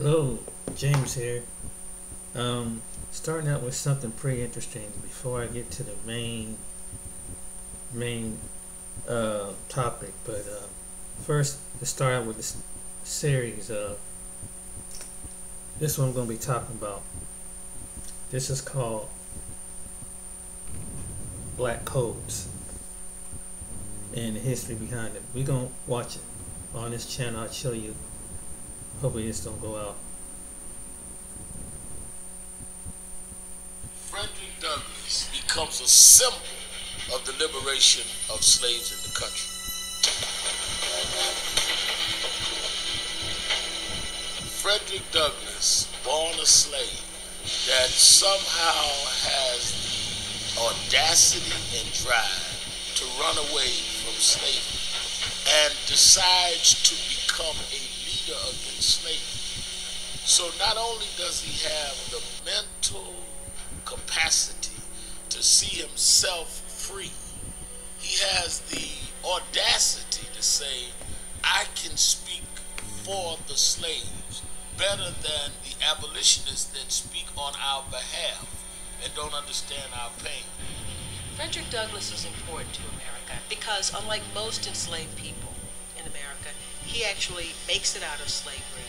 Hello, James here. Starting out with something pretty interesting before I get to the main topic. But first, to start out with this series, this one I'm going to be talking about. This is called Black Codes and the history behind it. We're going to watch it on this channel. I'll show you. Hopefully this don't go out. Frederick Douglass becomes a symbol of the liberation of slaves in the country. Frederick Douglass, born a slave, that somehow has the audacity and drive to run away from slavery and decides to become a leader against slavery. So not only does he have the mental capacity to see himself free, he has the audacity to say, I can speak for the slaves better than the abolitionists that speak on our behalf and don't understand our pain. Frederick Douglass is important to America because, unlike most enslaved people in America, he actually makes it out of slavery,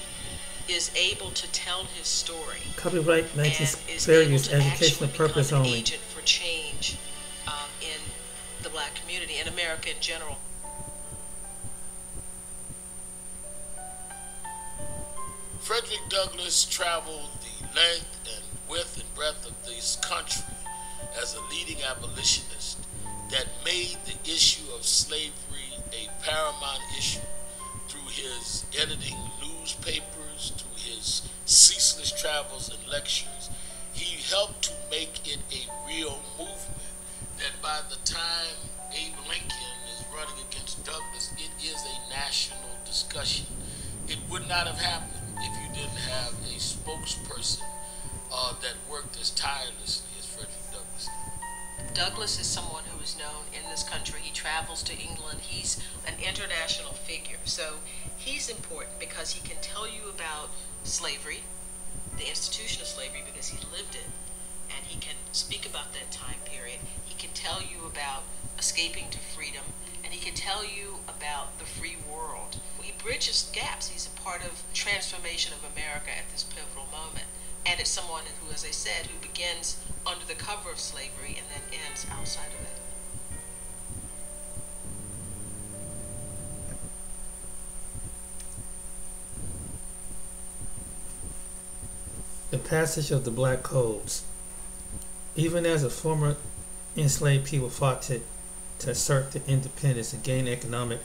is able to tell his story. Copyright 1930 use educational purpose only. An agent for change in the black community, in America in general. Frederick Douglass traveled the length and width and breadth of this country as a leading abolitionist that made the issue of slavery a paramount issue through his editing newspapers, through his ceaseless travels and lectures. He helped to make it a real movement that by the time Abe Lincoln is running against Douglass, it is a national discussion. It would not have happened if you didn't have a spokesperson that worked as tirelessly as Frederick Douglass did. Douglass is someone who is known in this country. He travels to England. He's an international figure. So he's important because he can tell you about slavery, the institution of slavery, because he lived it, and he can speak about that time period. He can tell you about escaping to freedom, and he can tell you about the free world. He bridges gaps. He's a part of transformation of America at this pivotal moment. And it's someone who, as I said, who begins under the cover of slavery and then ends outside of it. The passage of the Black Codes. Even as a former enslaved people fought to assert their independence and gain economic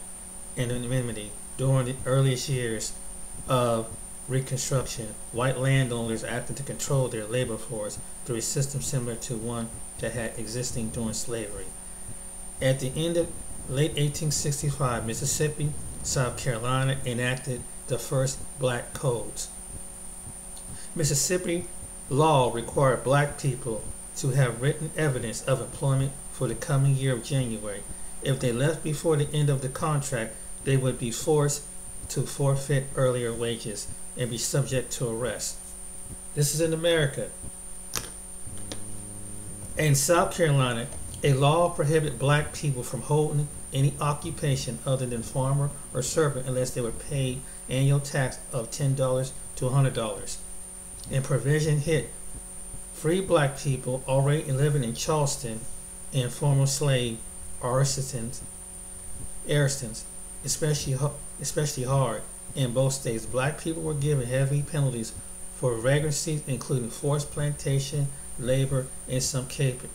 anonymity during the earliest years of Reconstruction, white landowners acted to control their labor force through a system similar to one that had existing during slavery. At the end of late 1865, Mississippi, South Carolina enacted the first Black Codes. Mississippi law required black people to have written evidence of employment for the coming year of January. If they left before the end of the contract, they would be forced to forfeit earlier wages and be subject to arrest. This is in America. In South Carolina, a law prohibited black people from holding any occupation other than farmer or servant unless they were paid annual tax of $10 to $100. And provision hit free black people already living in Charleston and former slave Ariston's, especially hard. In both states, black people were given heavy penalties for vagrancies, including forced plantation labor in some cases.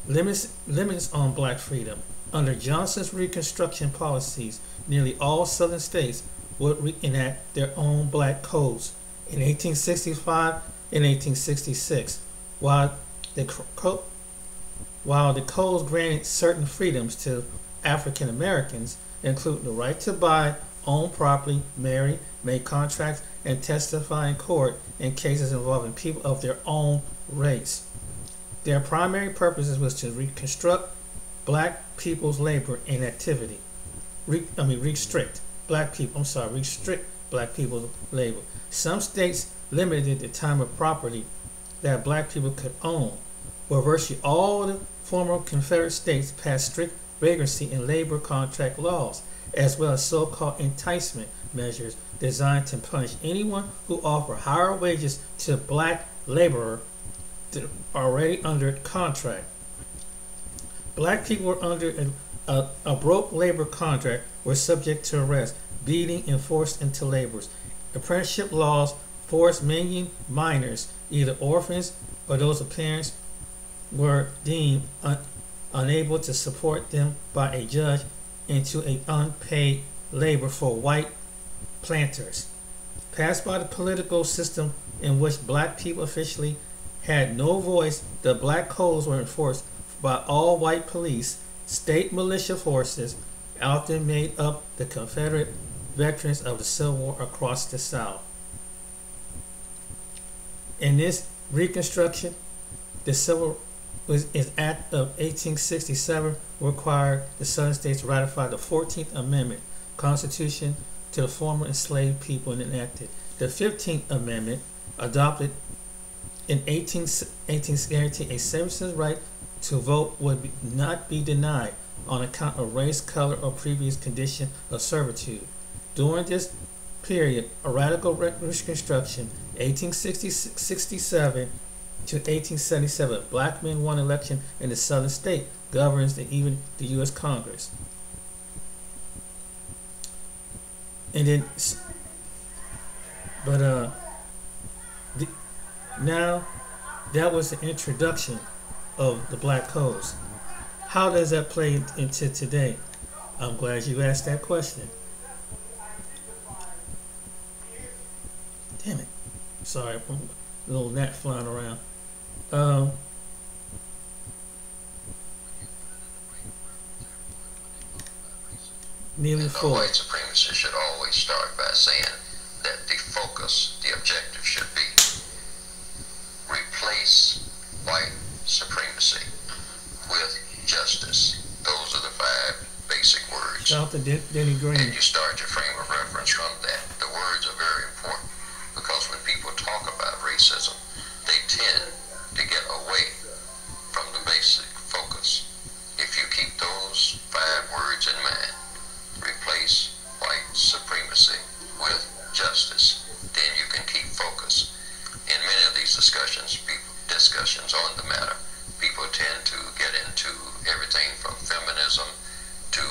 Limits on black freedom. Under Johnson's Reconstruction policies, nearly all southern states would enact their own black codes in 1865 and 1866, while the codes granted certain freedoms to African Americans, include the right to buy, own property, marry, make contracts, and testify in court in cases involving people of their own race. Their primary purposes was to reconstruct black people's labor and activity, restrict restrict black people's labor. Some states limited the time of property that black people could own, where virtually all the former Confederate states passed strict vagrancy in labor contract laws, as well as so-called enticement measures designed to punish anyone who offered higher wages to black laborers already under contract. Black people were under a broke labor contract were subject to arrest, beating, and forced into labor. Apprenticeship laws forced many minors, either orphans or those of parents were deemed unable to support them by a judge, into a unpaid labor for white planters. Passed by the political system in which black people officially had no voice, the black codes were enforced by all white police, state militia forces, often made up the Confederate veterans of the Civil War across the South. In this Reconstruction, the Civil Act of 1867 required the Southern states to ratify the 14th Amendment Constitution to the former enslaved people and enacted. The 15th Amendment, adopted in 1818, guaranteed a citizen's right to vote would not be denied on account of race, color, or previous condition of servitude. During this period, a radical Reconstruction, 1867 to 1877, black men won election in the Southern state, governs and even the U.S. Congress. And then, now that was the introduction of the black codes. How does that play into today? I'm glad you asked that question. Damn it. Sorry, a little gnat flying around. Neely Fuller. White supremacy should always start by saying that the focus, the objective should be replace white supremacy with justice. Those are the 5 basic words. Shout out to Denny Green. And you start your frame of reference from that. The words are very important because when people talk about racism, they tend to get away from the basic focus. If you keep those 5 words in mind, replace white supremacy with justice, then you can keep focus. In many of these discussions on the matter, people tend to get into everything from feminism to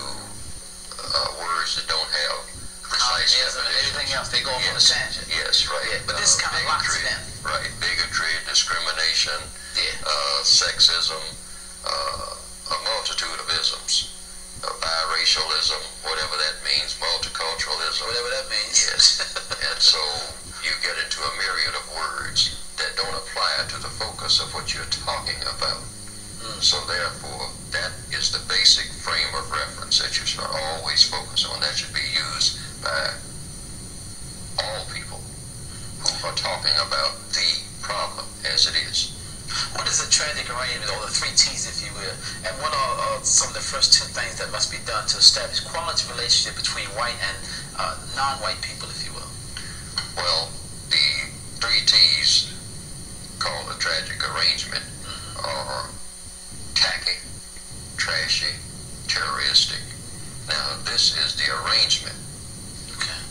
words that don't have precise definitions. Everything else, they go off on a tangent. Yes, right. Yeah, but this kind of locks them. Right. Bigotry, discrimination, sexism, a multitude of isms. Biracialism, whatever that means, multiculturalism. Whatever that means. Yes. And so you get into a myriad of words that don't apply to the focus of what you're talking about. So therefore, that is the basic frame of reference that you should always focus on. That should be used by all people who are talking about the problem as it is. What is a tragic arrangement, or the 3 T's, if you will? And what are some of the first 2 things that must be done to establish quality relationship between white and non-white people, if you will? Well, the 3 T's called a tragic arrangement are tacky, trashy, terroristic. Now, this is the arrangement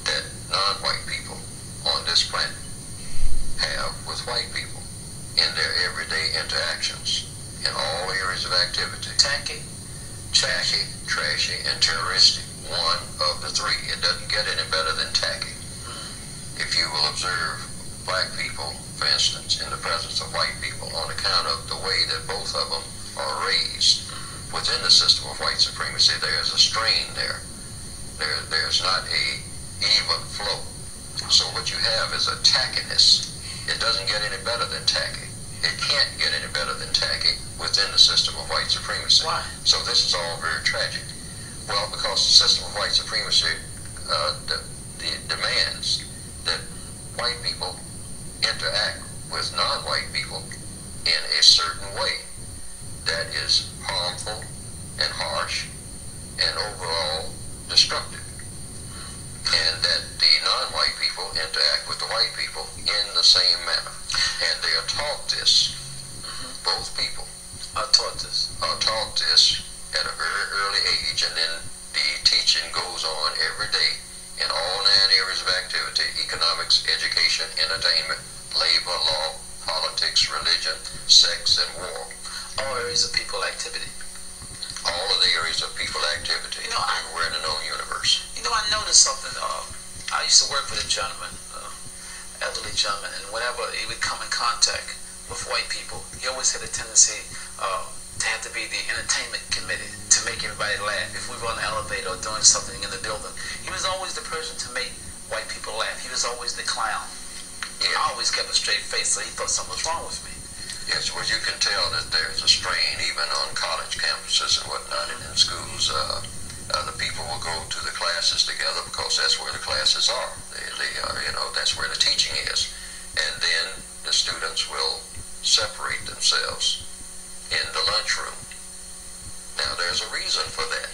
that non-white people on this planet have with white people in their everyday interactions, in all areas of activity. Tacky, trashy, and terroristic. One of the 3. It doesn't get any better than tacky. If you will observe black people, for instance, in the presence of white people, on account of the way that both of them are raised within the system of white supremacy, there's a strain there. There's not a even flow. So what you have is a tackiness. It doesn't get any better than tacky. It can't get any better than tacky within the system of white supremacy. Why? So this is all very tragic. Well, because the system of white supremacy demands that white people interact with non-white people in a certain way that is harmful and harsh and overall destructive. same manner. And they are taught this, both people I taught this. are taught this at a very early age, and then the teaching goes on every day in all 9 areas of activity: economics, education, entertainment, labor, law, politics, religion, sex, and war. All areas of people activity. All of the areas of people activity everywhere in the known universe. You know, I noticed something. I used to work with a gentleman, elderly gentleman, and whenever he would come in contact with white people, he always had a tendency to have to be the entertainment committee to make everybody laugh. If we were on the elevator or doing something in the building, he was always the person to make white people laugh. He was always the clown. Yeah. I always kept a straight face, so he thought something was wrong with me. Yes, well, you can tell that there's a strain even on college campuses and whatnot, and in schools. The people will go to the classes together because that's where the classes are. They are, that's where the teaching is. And then the students will separate themselves in the lunchroom. Now, there's a reason for that,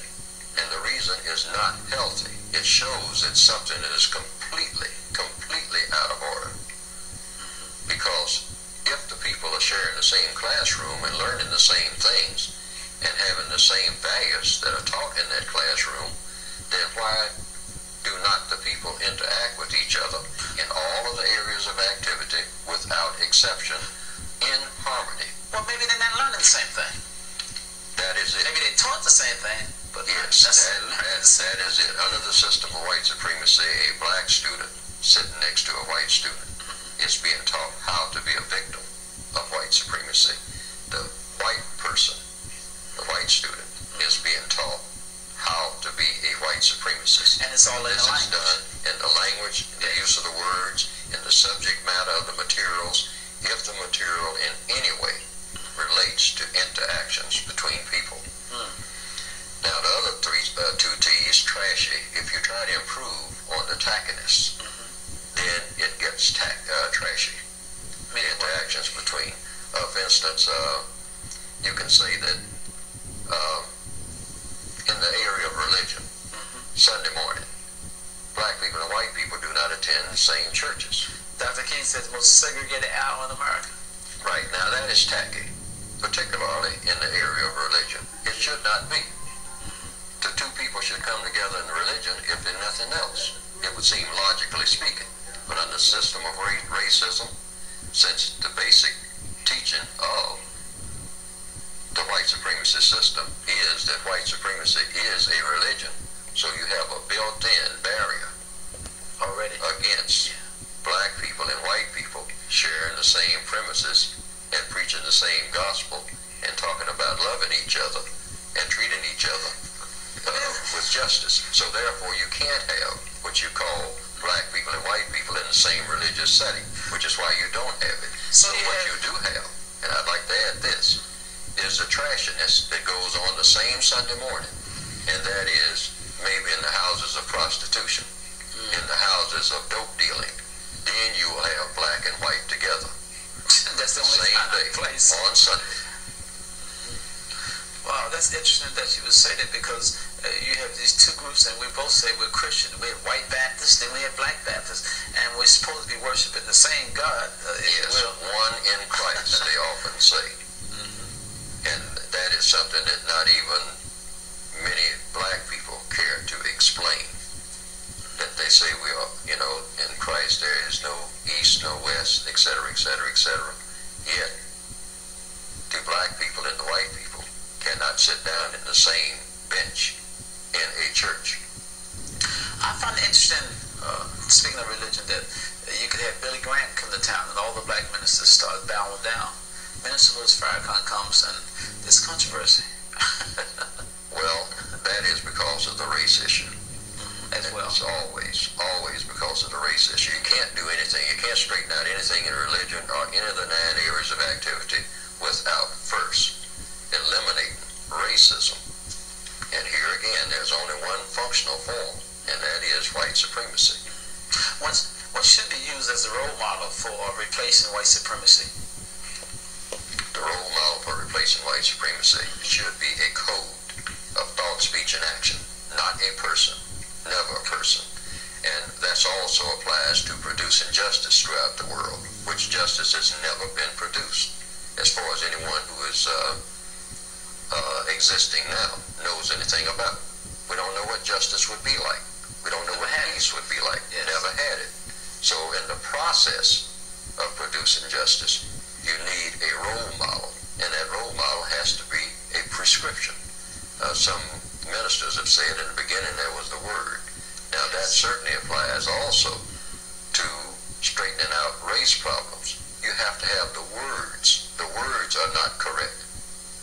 and the reason is not healthy. It shows it's something that is completely out of order. Because if the people are sharing the same classroom and learning the same things and having the same values that are taught in that classroom, then why do not the people interact with each other in all of the areas of activity without exception in harmony? Well, maybe they're not learning the same thing. That is it. Maybe they taught the same thing, but yes, that is it. Under the system of white supremacy, a black student sitting next to a white student is being taught how to be a victim of white supremacy. The white person, the white student, is being taught how to be a white supremacist. And it's all in this the is language. done in the language, in the use of the words, in the subject matter of the materials, if the material in any way relates to interactions between people. Now, the other two T's, trashy. If you try to improve on the tackiness, then it gets trashy. The interactions between, for instance, you can say that in the area of religion, Sunday morning, black people and white people do not attend the same churches. Dr. King said the most segregated hour in America. Right, now that is tacky, particularly in the area of religion. It should not be. The two people should come together in religion if in nothing else. It would seem logically speaking. But under the system of racism, since the basic teaching of the white supremacy system is that white supremacy is a religion, so you have a built-in barrier Already. against black people and white people sharing the same premises and preaching the same gospel and talking about loving each other and treating each other with justice. So therefore you can't have what you call black people and white people in the same religious setting, which is why you don't have it. So what you do have, and I'd like to add this, is the trashiness that goes on the same Sunday morning, and that is maybe in the houses of prostitution, in the houses of dope dealing. Then you will have black and white together. That's the only same day place on Sunday. Wow, that's interesting that you would say that, because you have these two groups, and we both say we're Christian. We have white Baptists, then we have black Baptists, and we're supposed to be worshiping the same God. Yes, one in Christ, they often say. And that is something that not even many black people care to explain. That they say we are, in Christ there is no east, no west, etc., etc., etc. Yet, the black people and the white people cannot sit down in the same bench in a church. I find it interesting, speaking of religion, that you could have Billy Graham come to town and all the black ministers start bowing down. Minister Louis Farrakhan comes and there's controversy. Well, that is because of the race issue. As well. It's always because of the race issue. You can't do anything, you can't straighten out anything in religion or any of the 9 areas of activity without first eliminating racism. And here again, there's only one functional form, and that is white supremacy. What should be used as a role model for replacing white supremacy? The role model for replacing white supremacy should be a code of thought, speech, and action, not a person, never a person. And that's This also applies to producing justice throughout the world, which justice has never been produced, as far as anyone who is existing now knows anything about. We don't know what justice would be like. We don't know what peace would be like. Yes. Never had it. So in the process of producing justice, you need a role model, and that role model has to be a prescription. Some ministers have said in the beginning there was the Word. Now that certainly applies also to straightening out race problems. You have to have the words. The words are not correct.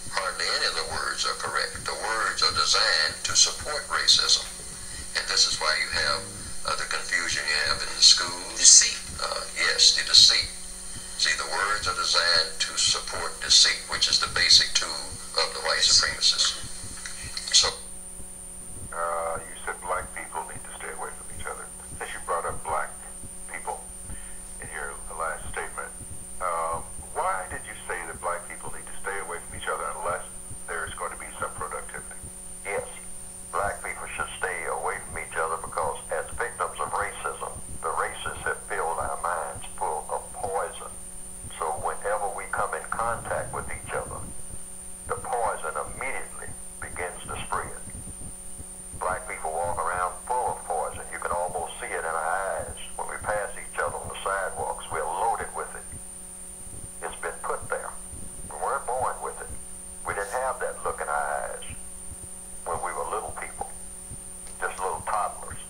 Hardly any of the words are correct. The words are designed to support racism. And this is why you have the confusion you have in the schools. Deceit. Yes, the deceit. See, the words are designed to support deceit, which is the basic tool of the white supremacists. So, you said black people need to stay away from each other. Since you brought up black people in your last statement, why did you say that black people need to stay away from each other unless there's going to be some productivity? Yes, black people should stay away from each other because as victims of racism, the racists have filled our minds full of poison. So whenever we come in contact with each other, the poison immediately begins to spread. Black people walk around full of poison. You can almost see it in our eyes. When we pass each other on the sidewalks, we're loaded with it. It's been put there. We weren't born with it. We didn't have that look in our eyes when we were little people, just little toddlers.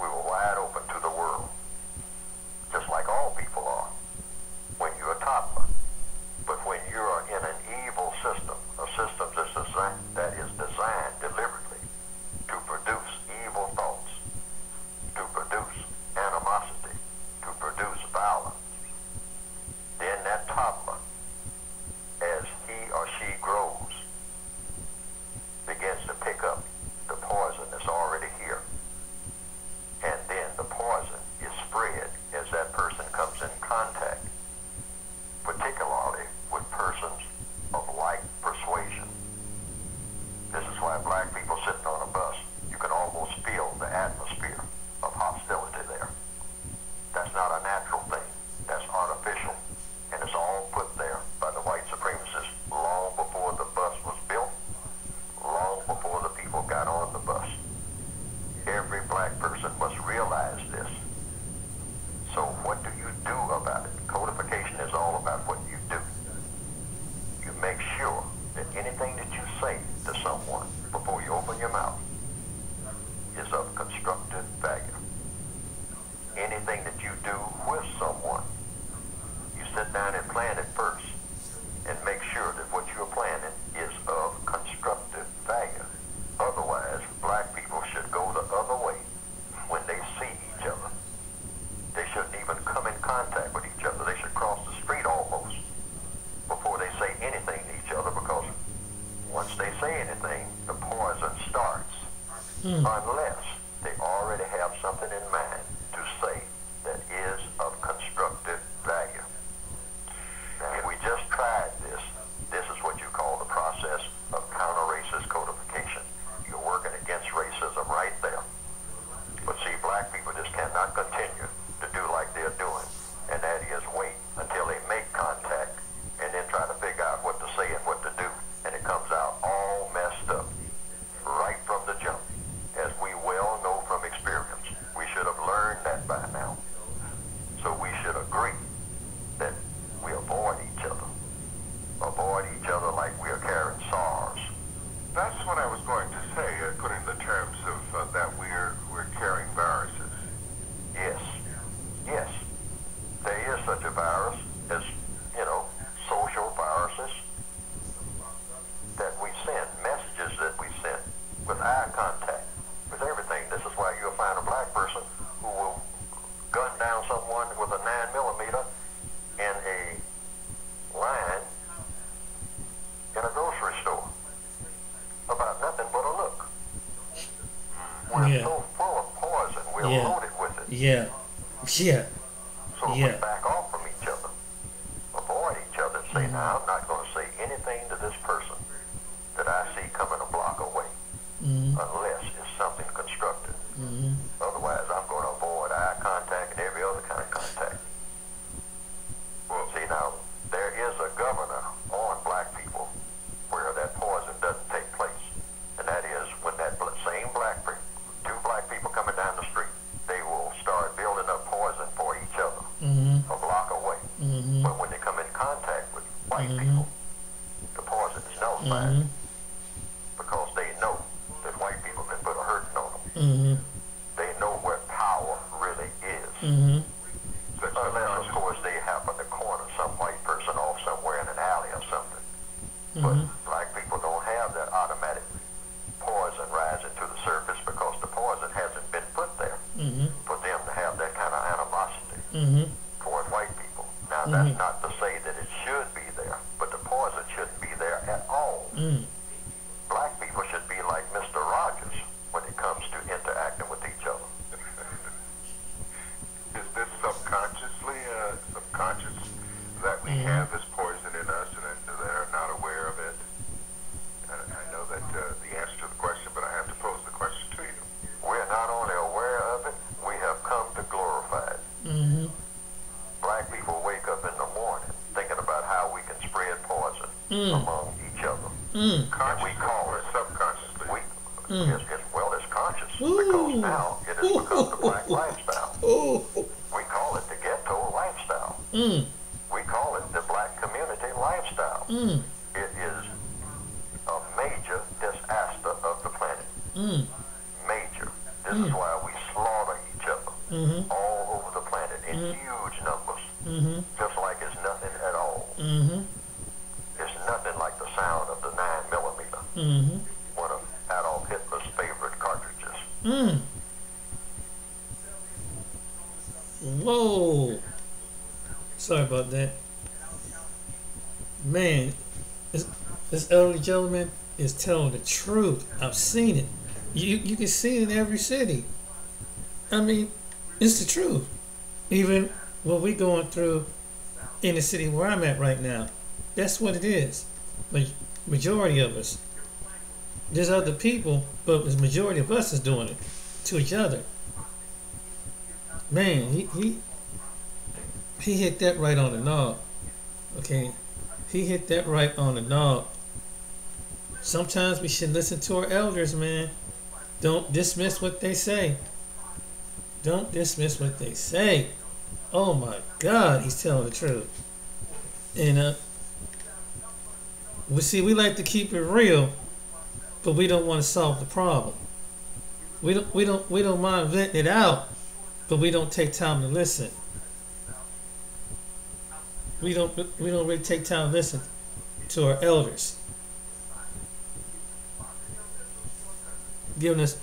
We were wide open to the world, just like all people are when you're a toddler. But when you are in an evil system, a system that is designed deliberately to produce evil thoughts, to produce animosity, to produce violence, then that toddler, as he or she grows, begins to pick up the poison that's already here. And then the poison is spread as that person comes in contact, particularly with persons of like persuasion. This is why black people sitting on a bus, you can almost feel the atmosphere of hostility there. That's not a natural thing. That's artificial. And it's all put there by the white supremacists long before the bus was built, long before the people got on the bus. Every black person must realize this. So what do you do about it? Codification is all about what you do. You make sure that anything that you say to someone before you open your mouth is of constructive value. Anything that you do with someone, you sit down and plan it first and make sure that what you're planning is of constructive value. Otherwise, black people should go the other way when they see each other. They shouldn't even come in contact with each other. They should cross the street almost before they say anything to each other, because once they say anything, the poison starts. Unless they already have something in mind to say that is of constructive value. Now, if we just tried this, this is what you call the process of counter-racist codification. You're working against racism right there. But see, black people just cannot continue to do like they're doing, and that is wait until they make contact and then try to figure out what to say and what to do, and it comes out all messed up right from the jump. As we well know from experience, we should have learned that by now. So we should agree that we avoid each other. Avoid each other like we are carrying SARS. That's what I was going to say, put in the terms of that we're carrying viruses. Yes. Yes. There is such a virus as, social viruses that we send, messages that we send with eye contact, with everything. This is why you'll find a black person who will gun down someone with a 9mm in a line in a grocery store about nothing but a look. We're so full of poison, we're loaded with it. Yeah. So if we back off from each other, avoid each other, and say, now I'm not going to say anything to this person that I see coming a block away, unless it's something constructive. Otherwise, I'm going to avoid eye contact. Mm-hmm. They know what power really is. Mm-hmm. Unless, of course, they happen to corner some white person off somewhere in an alley or something. But Mm-hmm. black people don't have that automatic poison rising to the surface because the poison hasn't been put there Mm-hmm. for them to have that kind of animosity Mm-hmm. toward white people. Now, Mm-hmm. that's not to say that it should be there, but the poison shouldn't be there at all. Mm. Black people should be like Mr. Rogers when it comes to interacting with each other. Is this subconscious that we have this poison in us and that are not aware of it? I know that the answer to the question, but I have to pose the question to you. We're not only aware of it, we have come to glorify it. Mm-hmm. Black people wake up in the morning thinking about how we can spread poison among each other. Mm. And we call Or it subconsciously? it's conscious Ooh. because now it has become the black lifestyle. Oh. We call it the ghetto lifestyle. Mm. We call it the black community lifestyle. Mm. It is a major disaster of the planet. Mm. Major. This is why we slaughter each other Mm-hmm. all over the planet in huge numbers. Mm-hmm. Just like it's nothing at all. Mm-hmm. It's nothing like the sound of the 9mm, Mm-hmm. one of Adolf Hitler's favorite cartridges. Mm. Whoa. Sorry about that. Man, this elderly gentleman is telling the truth. I've seen it. You can see it in every city. I mean, it's the truth. Even what we're going through in the city where I'm at right now, that's what it is. Majority of us. There's other people, but the majority of us is doing it to each other. Man, he hit that right on the knob. Okay, he hit that right on the knob. Sometimes we should listen to our elders, man. Don't dismiss what they say. Don't dismiss what they say. Oh my God, he's telling the truth. And we like to keep it real, but we don't want to solve the problem. We don't mind venting it out, but we don't take time to listen. We don't really take time to listen to our elders, giving us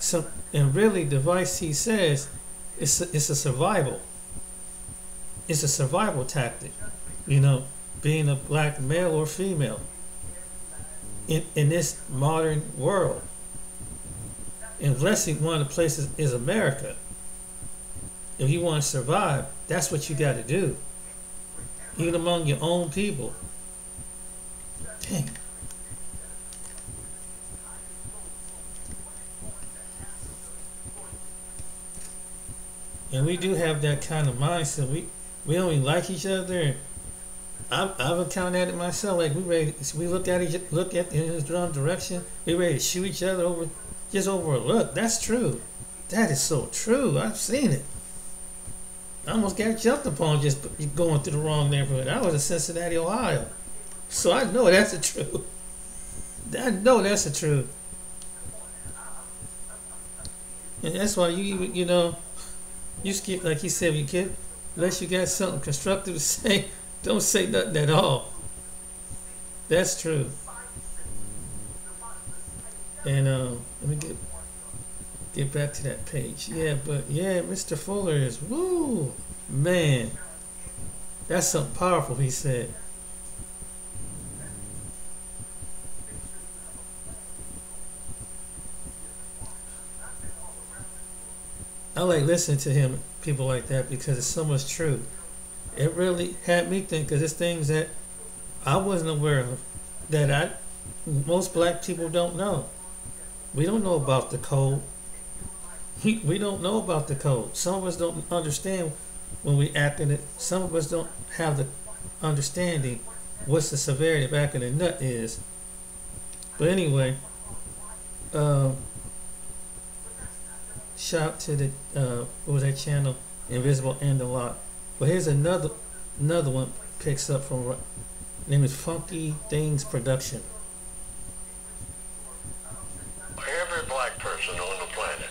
some. And really, the advice he says, it's a survival. It's a survival tactic, being a black male or female in this modern world. And blessing, one of the places is America. If you want to survive, that's what you got to do. Even among your own people. Dang. And we do have that kind of mindset. We only like each other. I've encountered it myself. Like we look at in the wrong direction. We ready to shoot each other over a look. That's true. That is so true. I've seen it. I almost got jumped upon just going through the wrong neighborhood. I was in Cincinnati, Ohio, so I know that's the truth. I know that's the truth. And that's why you skip, like he said, unless you got something constructive to say, don't say nothing at all. That's true. And let me get back to that page. Mr. Fuller is woo, man. That's something powerful he said. I like listening to him, people like that, because it's so much true. It really had me think, because it's things that I wasn't aware of, that most black people don't know. We don't know about the code. We don't know about the code. Some of us don't understand when we act in it. Some of us don't have the understanding what's the severity of acting a nut is. But anyway, shout out to the what was that channel, Invisible and the Lot. But here's another one picks up from name is Funky Things Production. Every black person on the planet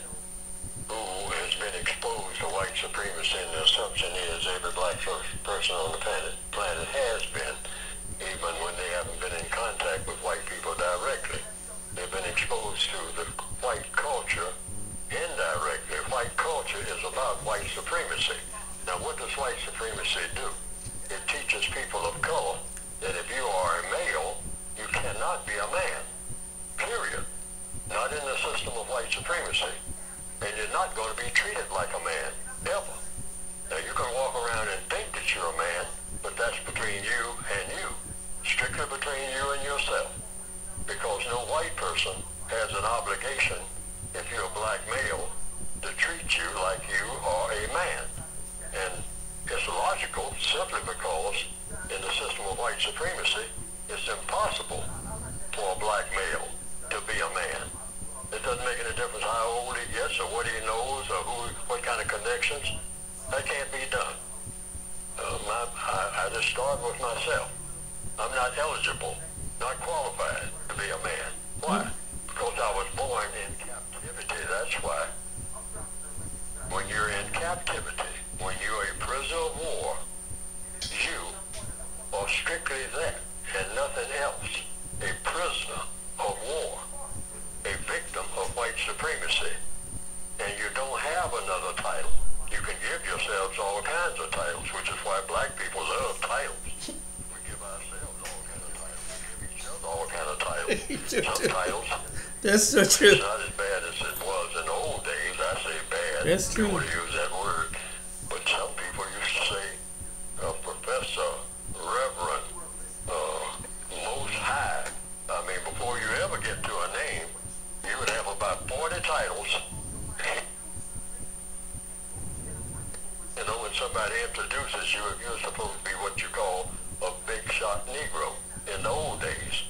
who has been exposed to white supremacy, and the assumption is every black person on the planet has been, even when they haven't been in contact with white people directly. They've been exposed to the white culture indirectly. White culture is about white supremacy. Now, what does white supremacy do? It teaches people of color that if you are a male, you cannot be a man, period. Not in the system of white supremacy. And you're not going to be treated like a man, ever. Now, you can walk around and think that you're a man, but that's between you and you. Strictly between you and yourself. Because no white person has an obligation, if you're a black male, to treat you like you are a man. And it's logical simply because in the system of white supremacy, it's impossible for a black male to be a man. It doesn't make any difference how old he gets or what he knows or what kind of connections. That can't be done. I just start with myself. I'm not eligible, not qualified to be a man. Why? Because I was born in captivity, that's why. When you're in captivity, when you're a prisoner of war, you are strictly that and nothing else. A prisoner of war, a victim of white supremacy. And you don't have another title. You can give yourselves all kinds of titles, which is why black people love titles. We give ourselves all kinds of titles. We give each other all kinds of titles. Some titles. That's so true. It's not as bad as it was in the old days. I say bad. That's true. I don't want to use that word. But some people used to say professor, reverend, most high. I mean, before you ever get to a name, you would have about 40 titles. You know, when somebody introduces you, you're supposed to be what you call a big shot Negro in the old days.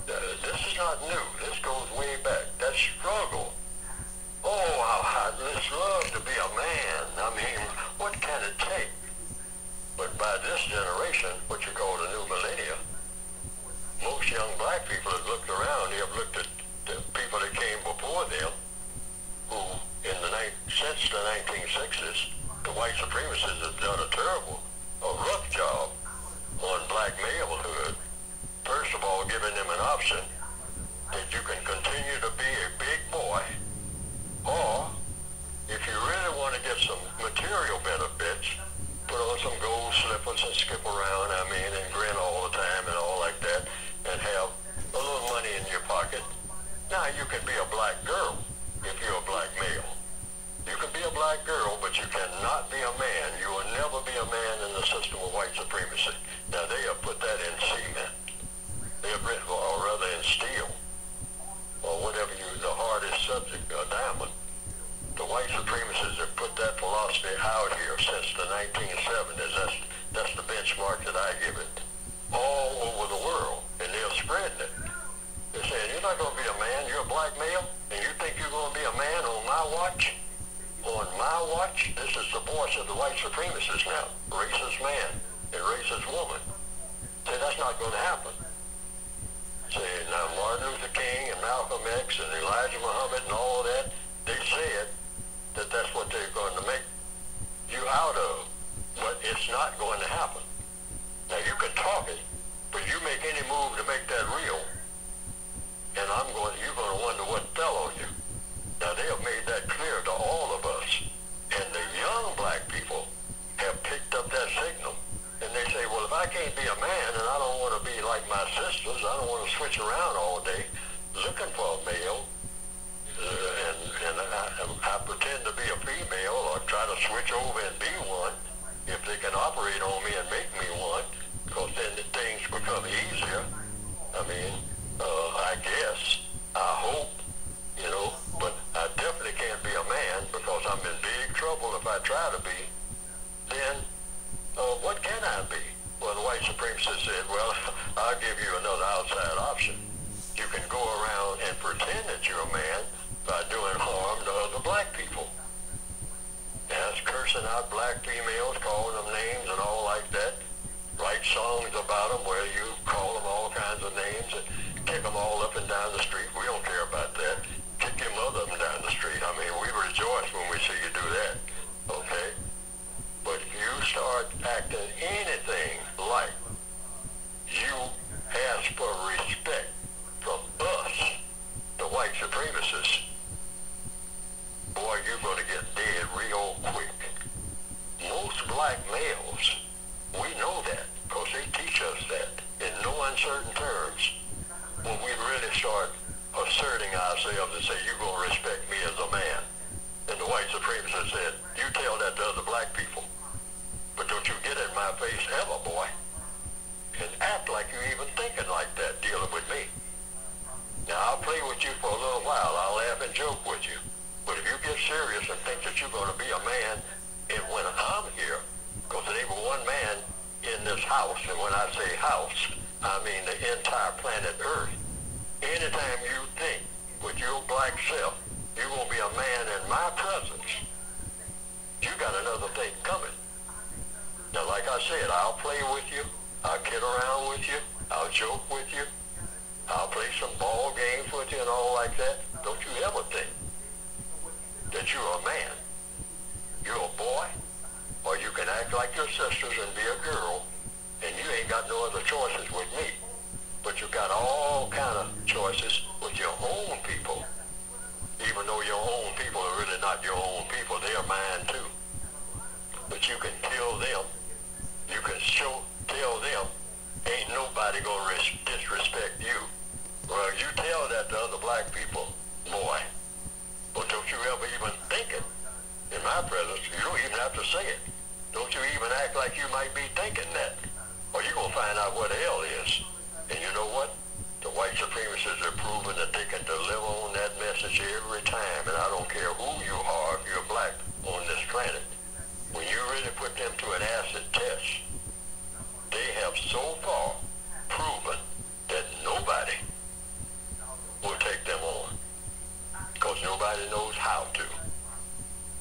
This is not new. This goes way back. That struggle. Oh, how I'd just love to be a man. I mean, what can it take? But by this generation, what you call the new millennia, most young black people have looked around. They have looked at the people that came before them, who since the 1960s, the white supremacists have done a rough job on black malehood. First of all, giving them an option that you can continue to be a big boy, or if you really want to get some material benefits, put on some gold slippers and skip around, and grin all the time and all like that, and have a little money in your pocket. Now, you can be a black girl if you're a black male. You can be a black girl, but you cannot be a man. You will never be a man in the system of white supremacy. Now, they have put that in cement. They have written, or rather in steel, or whatever the hardest subject, a diamond. The white supremacists have put that philosophy out here since the 1970s. That's the benchmark that I give it. All over the world, and they're spreading it. They're saying, you're not going to be a man, you're a black male, and you think you're going to be a man on my watch? On my watch? This is the voice of the white supremacists now. Racist man and racist woman. Say, that's not going to happen. Say, now Martin Luther King and Malcolm X and Elijah Muhammad and all that, they said that that's what they're going to make you out of. But it's not going to happen. Now, you can talk it, but you make any move to make that real, and you're going to wonder what fell on you. Now, they have made that clear to all of us. And the young black people have picked up that signal. And they say, well, if I can't be a man and I don't want to be like my sisters, I don't want to switch around all day looking for a male, and I pretend to be a female or try to switch over and be one, if they can operate on me and make me one, because then things become easier. I guess, I hope, but I definitely can't be a man because I'm in big trouble if I try to be. Then, what can I be? Well, the white supremacist said, well, I'll give you another outside option. You can go around and pretend that you're a man by doing harm to other black people. That's cursing out black females, calling them names and all like that. Write songs about them where you call them all kinds of names and kick them all up and down the street. We don't care about that. Kick your mother up and down the street. We rejoice when we see you do that, okay? But if you start acting anything like you ask for respect from us, the white supremacists, boy, you're going to get dead real quick. Most black males, we know that because they teach us that in no uncertain terms. When we really start asserting ourselves and say, you're going to respect me as a man. And the white supremacist said, you tell that to other black people. But don't you get in my face ever, boy. And act like you're even thinking like that dealing with me. Now, I'll play with you for a little while. I'll laugh and joke with you. But if you get serious and think that you're going to be a man, and when I'm here, because there ain't one man in this house, and when I say house, I mean the entire planet Earth. Anytime you think with your black self, you're going to be a man in my presence, you got another thing coming. Now, like I said, I'll play with you. I'll kid around with you. I'll joke with you. I'll play some ball games with you and all like that. Don't you ever think that you're a man. You're a boy, or you can act like your sisters and be a girl, and you ain't got no other choices with me. But you got all kind of choices with your own people. Even though your own people are really not your own people, they're mine too. But you can tell them, you can tell them, ain't nobody gonna disrespect you. Well, you tell that to other black people, boy. But don't you ever even think it in my presence. You don't even have to say it. Don't you even act like you might be thinking that. Or you're gonna find out what the hell is. And you know what? The white supremacists are proving that they can deliver on that message every time. And I don't care who you are, if you're black on this planet. When you really put them to an acid test, they have so far proven that nobody will take them on. Because nobody knows how to,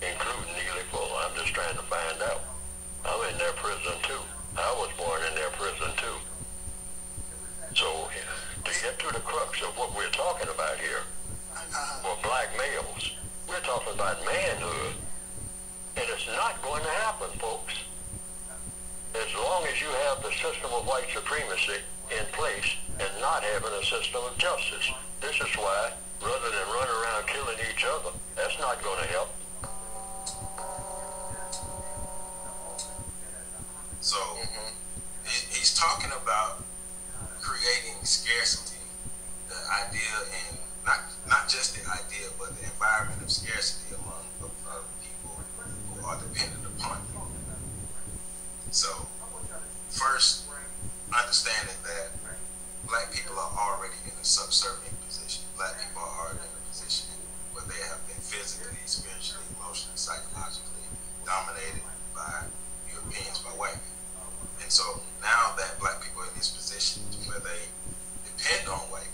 including Neely Fuller. I'm just trying to find out. I'm in their prison too. I was born in their prison too. So, to get to the crux of what we're talking about here, for black males, we're talking about manhood. And it's not going to happen, folks. As long as you have the system of white supremacy in place and not having a system of justice. This is why, rather than run around killing each other, that's not going to help. So, he's talking about creating scarcity, the idea, and not just the idea, but the environment of scarcity among people who are dependent upon you. So, first, understanding that black people are already in a subservient position. Black people are already in a position where they have been physically, spiritually, emotionally, psychologically dominated by Europeans, by white people. And so now that black people are in this position where they depend on white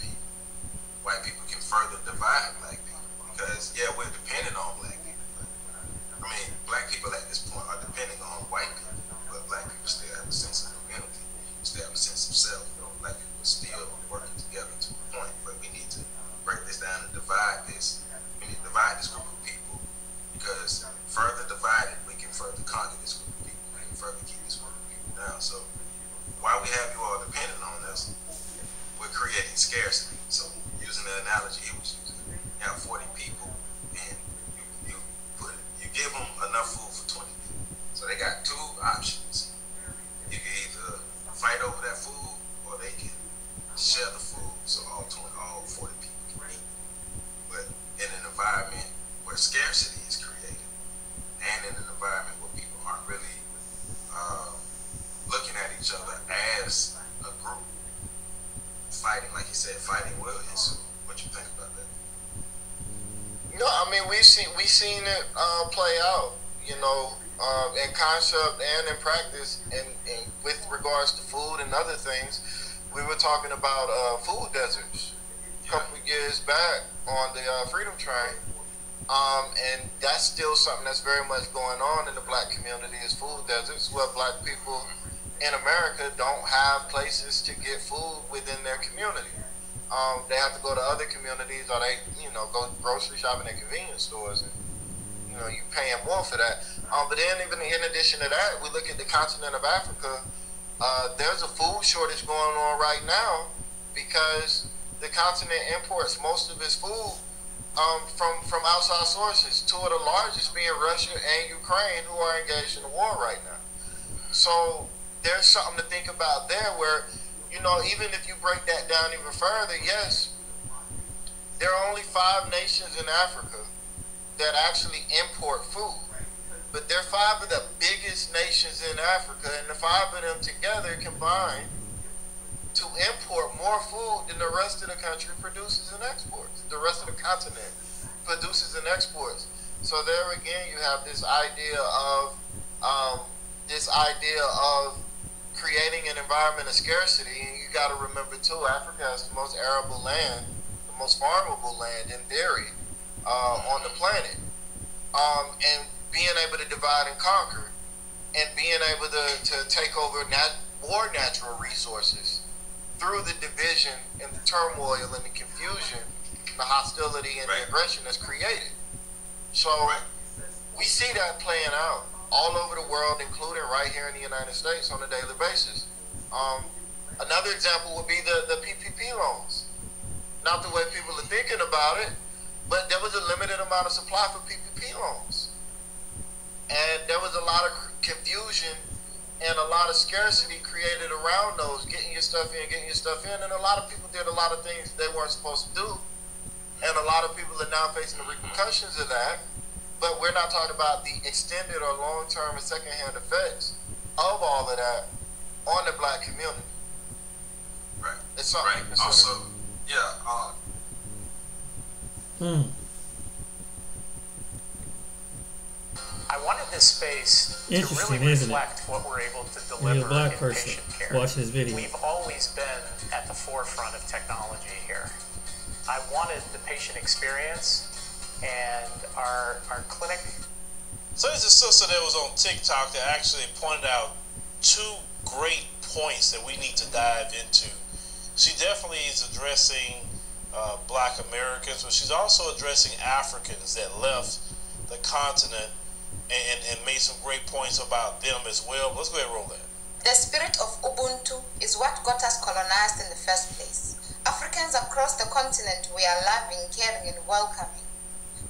people can further divide black people. Because, yeah, we're dependent on black people. But, I mean, black people at this point are depending on white people, but black people still have a sense of community, still have a sense of self. Black people are still working together to a point, but we need to break this down and divide this. We need to divide this group of people, because further divided, we can further conquer this group of people. We can further keep this group of people down. So while we have you all dependent on us, we're creating scarcity. So using the analogy he was using, you have 40 people and you give them enough food for 20 people. So they got two options. You can either fight over that food, or they can share the food so all 40 people can eat. But in an environment where scarcity is created, and in an environment where people aren't really looking at each other as a group, fighting, like you said, fighting will ensue. What you think about that? No, I mean we've seen it play out, in concept and in practice, and with regards to food and other things. We were talking about food deserts a couple of years back on the Freedom Train, and that's still something that's very much going on in the black community, is food deserts, where black people in America don't have places to get food within their community. They have to go to other communities, or they, go grocery shopping at convenience stores. And you paying more for that. But then even in addition to that, we look at the continent of Africa. There's a food shortage going on right now because the continent imports most of its food from outside sources. Two of the largest being Russia and Ukraine, who are engaged in a war right now. So there's something to think about there where, even if you break that down even further, yes, there are only 5 nations in Africa that actually import food. But they're 5 of the biggest nations in Africa, and the 5 of them together combine to import more food than the rest of the country produces and exports. The rest of the continent produces and exports. So there again, you have this idea of creating an environment of scarcity. And you got to remember too, Africa has the most arable land, the most farmable land in theory on the planet, and being able to divide and conquer, and being able to take over more natural resources through the division and the turmoil and the confusion, the hostility and the aggression that's created. So we see that playing out all over the world, including right here in the United States on a daily basis. Another example would be the PPP loans. Not the way people are thinking about it, but there was a limited amount of supply for PPP loans. And there was a lot of confusion and a lot of scarcity created around those, getting your stuff in. And a lot of people did a lot of things they weren't supposed to do. And a lot of people are now facing the repercussions of that. But we're not talking about the extended or long-term and second-hand effects of all of that on the black community. Right. It's something to consider. Also, I wanted this space to Interesting, really isn't it? reflect what we're able to You're deliver a black in person patient care. watching this video. We've always been at the forefront of technology here. I wanted the patient experience, and our clinic. So there's a sister that was on TikTok that actually pointed out 2 great points that we need to dive into. She definitely is addressing black Americans, but she's also addressing Africans that left the continent and made some great points about them as well. Let's go ahead and roll that. The spirit of Ubuntu is what got us colonized in the first place. Africans across the continent, we are loving, caring, and welcoming.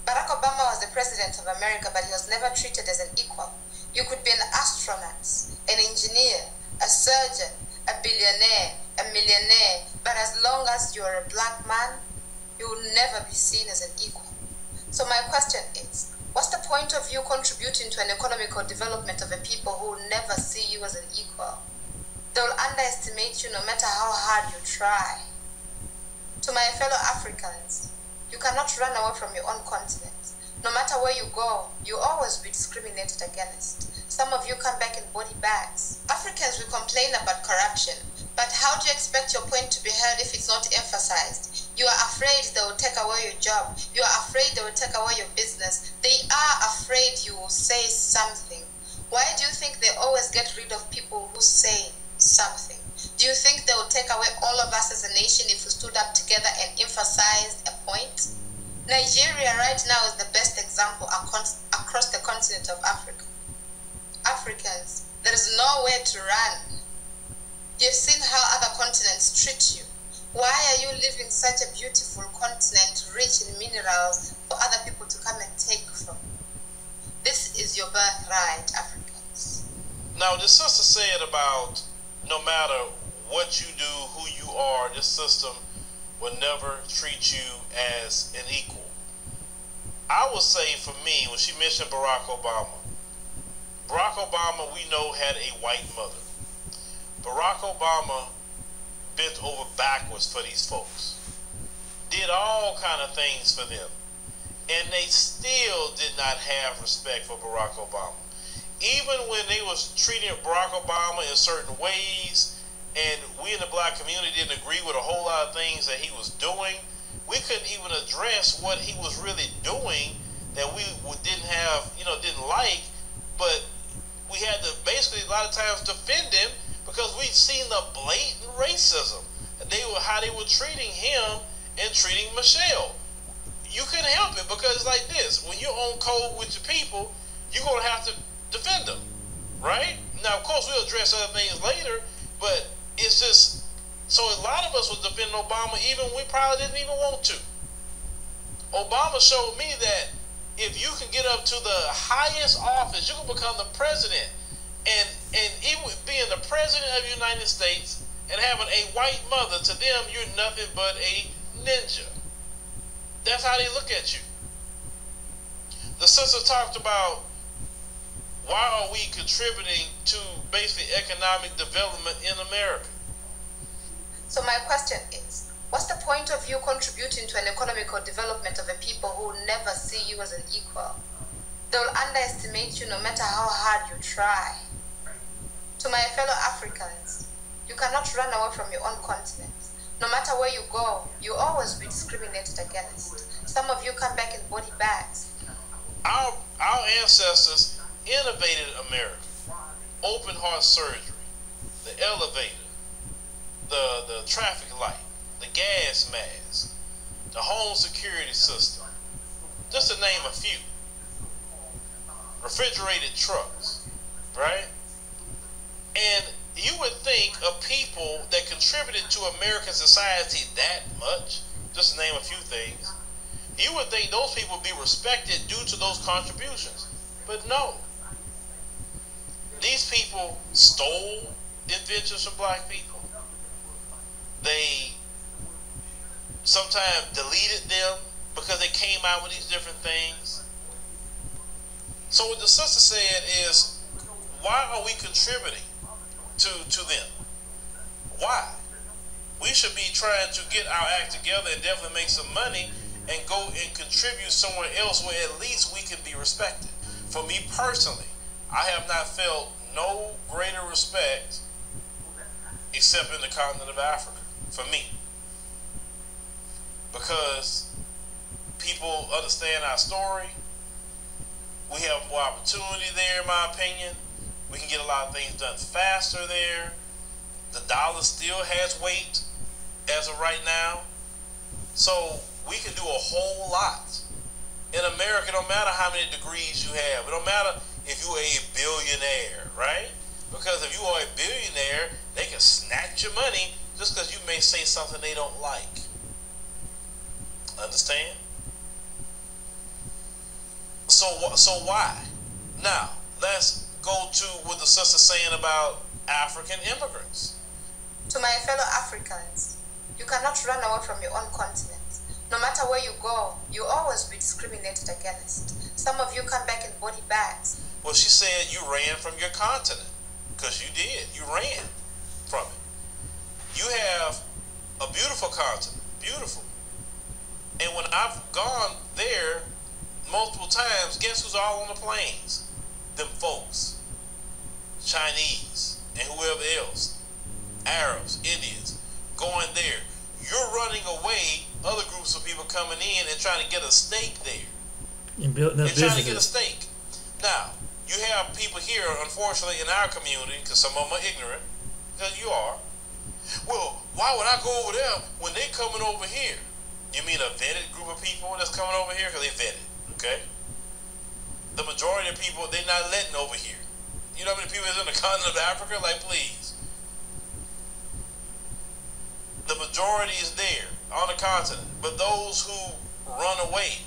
Barack Obama was the president of America, but he was never treated as an equal. You could be an astronaut, an engineer, a surgeon, a billionaire, a millionaire, but as long as you're a black man, you will never be seen as an equal. So my question is, what's the point of you contributing to an economical development of a people who will never see you as an equal? They will underestimate you no matter how hard you try. To my fellow Africans, you cannot run away from your own continent. No matter where you go, you always be discriminated against. Some of you come back in body bags. Africans will complain about corruption, but how do you expect your point to be heard if it's not emphasized? You are afraid they will take away your job. You are afraid they will take away your business. They are afraid you will say something. Why do you think they always get rid of people who say something? Do you think they will take away all of us as a nation if we stood up together and emphasized a point? Nigeria right now is the best example across the continent of Africa. Africans, there is nowhere to run. You've seen how other continents treat you. Why are you leaving such a beautiful continent rich in minerals for other people to come and take from? This is your birthright, Africans. Now, the sister said about no matter what you do, who you are, this system will never treat you as an equal. I would say for me, when she mentioned Barack Obama, we know, had a white mother. Barack Obama bent over backwards for these folks, did all kind of things for them, and they still did not have respect for Barack Obama. Even when they was treating Barack Obama in certain ways, and we in the black community didn't agree with a whole lot of things that he was doing, we couldn't even address what he was really doing that we didn't like, but we had to basically a lot of times defend him because we'd seen the blatant racism. How they were treating him and treating Michelle. You couldn't help it, because it's like this: when you're on code with your people, you're gonna have to defend them, right? Now, of course, we'll address other things later, but it's just so a lot of us was defending Obama even when we probably didn't even want to. Obama showed me that if you can get up to the highest office, you can become the president, and even being the president of the United States and having a white mother, to them you're nothing but a ninja. That's how they look at you. The sister talked about, why are we contributing to basic economic development in America? So my question is, what's the point of you contributing to an economical development of a people who will never see you as an equal? They will underestimate you no matter how hard you try. To my fellow Africans, you cannot run away from your own continent. No matter where you go, you always be discriminated against. Some of you come back in body bags. Our ancestors innovated America. Open heart surgery, the elevator, the traffic light, the gas mask, the home security system, just to name a few. Refrigerated trucks, right? And you would think of people that contributed to American society that much, just to name a few things, you would think those people would be respected due to those contributions. But no. These people stole inventions from black people. They sometimes deleted them because they came out with these different things. So what the sister said is, why are we contributing to them? Why? We should be trying to get our act together and definitely make some money and go and contribute somewhere else where at least we can be respected. For me personally, I have not felt no greater respect except in the continent of Africa, for me. Because people understand our story. We have more opportunity there, in my opinion. We can get a lot of things done faster there. The dollar still has weight as of right now. So we can do a whole lot. In America, it don't matter how many degrees you have. It don't matter if you're a billionaire, right? Because if you are a billionaire, they can snatch your money just because you may say something they don't like. Understand? So why? Now, let's go to what the sister's saying about African immigrants. To my fellow Africans, you cannot run away from your own continent. No matter where you go, you always be discriminated against. Some of you come back in body bags. Well, she said you ran from your continent, because you did. You ran from it. You have a beautiful continent, beautiful. And when I've gone there multiple times, guess who's all on the planes? Them folks. Chinese and whoever else. Arabs, Indians, going there. You're running away other groups of people coming in and trying to get a stake there. And building up They're trying to get a businesses. stake. Now, you have people here, unfortunately, in our community, because some of them are ignorant, because you are. Well, why would I go over there when they coming over here? You mean a vetted group of people that's coming over here? Because they vetted, okay? The majority of people, they're not letting over here. You know how many people is in the continent of Africa? Like, please. The majority is there on the continent. But those who run away,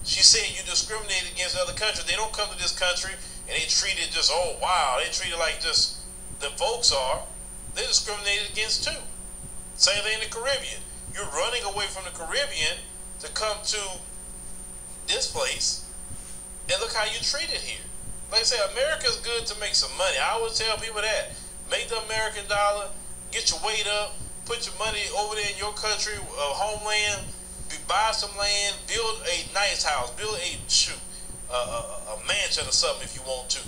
she said you discriminate against other countries. They don't come to this country and they treat it just, oh, wow. They treat it like just the folks are. They're discriminated against too. Same thing in the Caribbean. You're running away from the Caribbean to come to this place, and look how you treated here. Like I say, America's good to make some money. I always tell people that. Make the American dollar, get your weight up, put your money over there in your country, homeland, buy some land, build a nice house, build a mansion or something if you want to.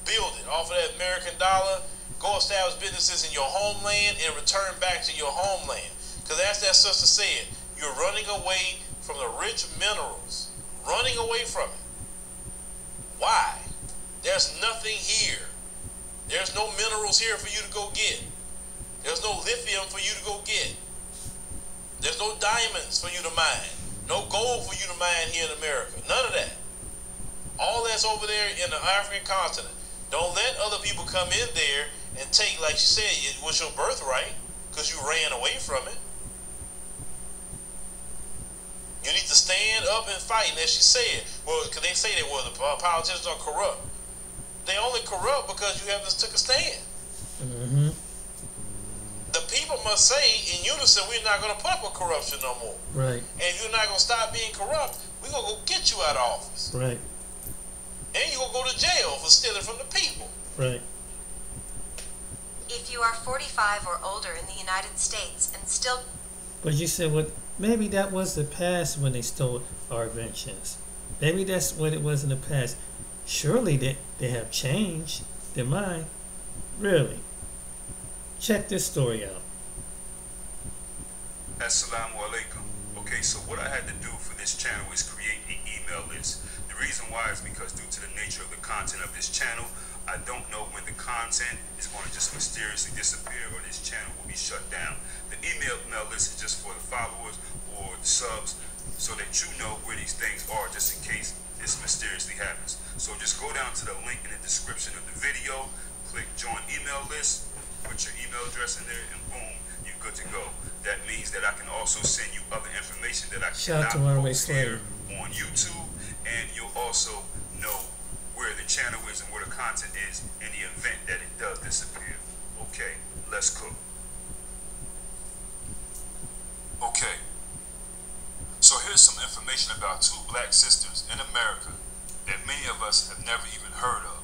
Build it off of that American dollar, go establish businesses in your homeland and return back to your homeland. Because as that sister said, you're running away from the rich minerals. Running away from it. Why? There's nothing here. There's no minerals here for you to go get. There's no lithium for you to go get. There's no diamonds for you to mine. No gold for you to mine here in America. None of that. All that's over there in the African continent. Don't let other people come in there and take, like you said, it was your birthright because you ran away from it. You need to stand up and fight. And as she said, well, because they say that, well, the politicians are corrupt. They only corrupt because you haven't took a stand. Mm-hmm. The people must say in unison, we're not going to put up with corruption no more. Right. And if you're not going to stop being corrupt, we're going to go get you out of office. Right. And you're going to go to jail for stealing from the people. Right. If you are 45 or older in the United States and still... But you said, well, maybe that was the past when they stole our inventions. Maybe that's what it was in the past. Surely they have changed their mind. Really. Check this story out. Assalamu alaikum. Okay, so what I had to do for this channel is create an email list. The reason why is because due to the nature of the content of this channel, I don't know when the content is going to just mysteriously disappear or this channel will be shut down. The email list is just for the followers or the subs so that you know where these things are just in case this mysteriously happens. So just go down to the link in the description of the video, click join email list, put your email address in there, and boom, you're good to go. That means that I can also send you other information that I cannot post here on YouTube, and you'll also know where the channel is and where the content is in the event that it does disappear. Okay, let's cook. Okay, so here's some information about two black sisters in America that many of us have never even heard of.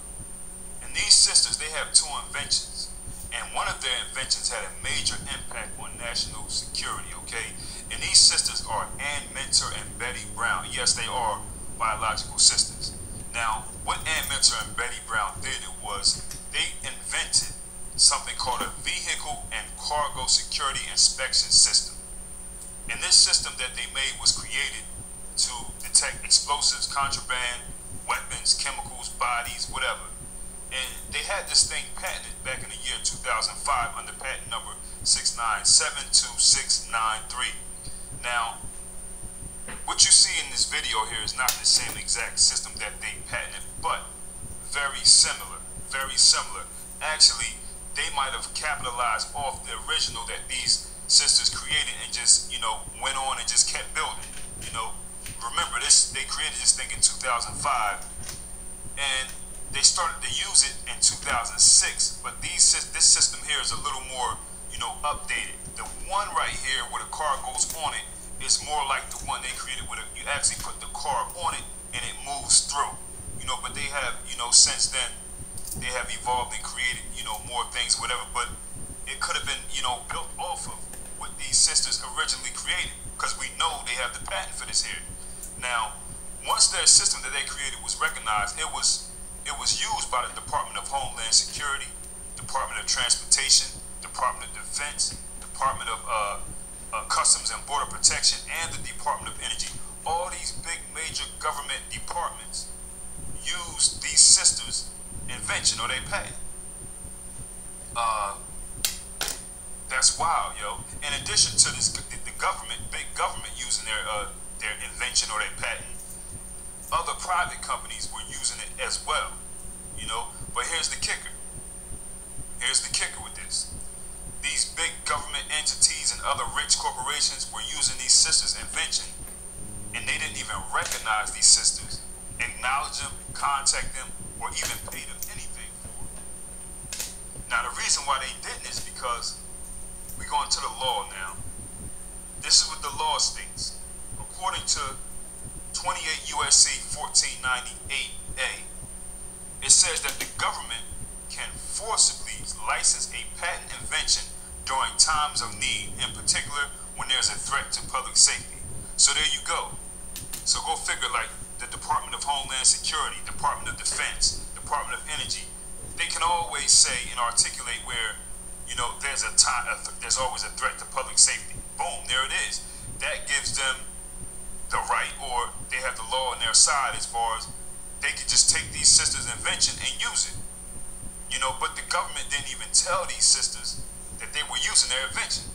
And these sisters, they have two inventions. And one of their inventions had a major impact on national security, okay? And these sisters are Ann Minter and Betty Brown. Yes, they are biological sisters. Now, what Ann Minter and Betty Brown did was they invented something called a vehicle and cargo security inspection system. And this system that they made was created to detect explosives, contraband, weapons, chemicals, bodies, whatever. And they had this thing patented back in the year 2005 under patent number 6972693. Now, what you see in this video here is not the same exact system that they patented, but very similar, very similar. Actually, they might have capitalized off the original that these sisters created and just, went on and just kept building. Remember this, they created this thing in 2005, and they started to use it in 2006, but this system here is a little more, updated. The one right here where the car goes on it is more like the one they created where you actually put the car on it and it moves through. But they have, since then, they have evolved and created, more things, whatever, but it could have been, built off of what these sisters originally created, because we know they have the patent for this here. Now, once their system that they created was recognized, it was used by the Department of Homeland Security, Department of Transportation, Department of Defense, Department of Customs and Border Protection, and the Department of Energy. All these big major government departments use these sisters' invention or their patent. That's wild, yo. In addition to this, the big government using their invention or their patent, other private companies were using it as well, But here's the kicker. Here's the kicker with this. These big government entities and other rich corporations were using these sisters' invention, and they didn't even recognize these sisters, acknowledge them, contact them, or even pay them anything for it. Now, the reason why they didn't is because we go into the law now. This is what the law states. According to 28 USC 1498A, it says that the government can forcibly license a patent invention during times of need, in particular when there's a threat to public safety. So there you go. So go figure, like the Department of Homeland Security, Department of Defense, Department of Energy, they can always say and articulate where, there's always a threat to public safety. Boom, there it is. That gives them the right, or they have the law on their side as far as they could just take these sisters' invention and use it. But the government didn't even tell these sisters that they were using their invention.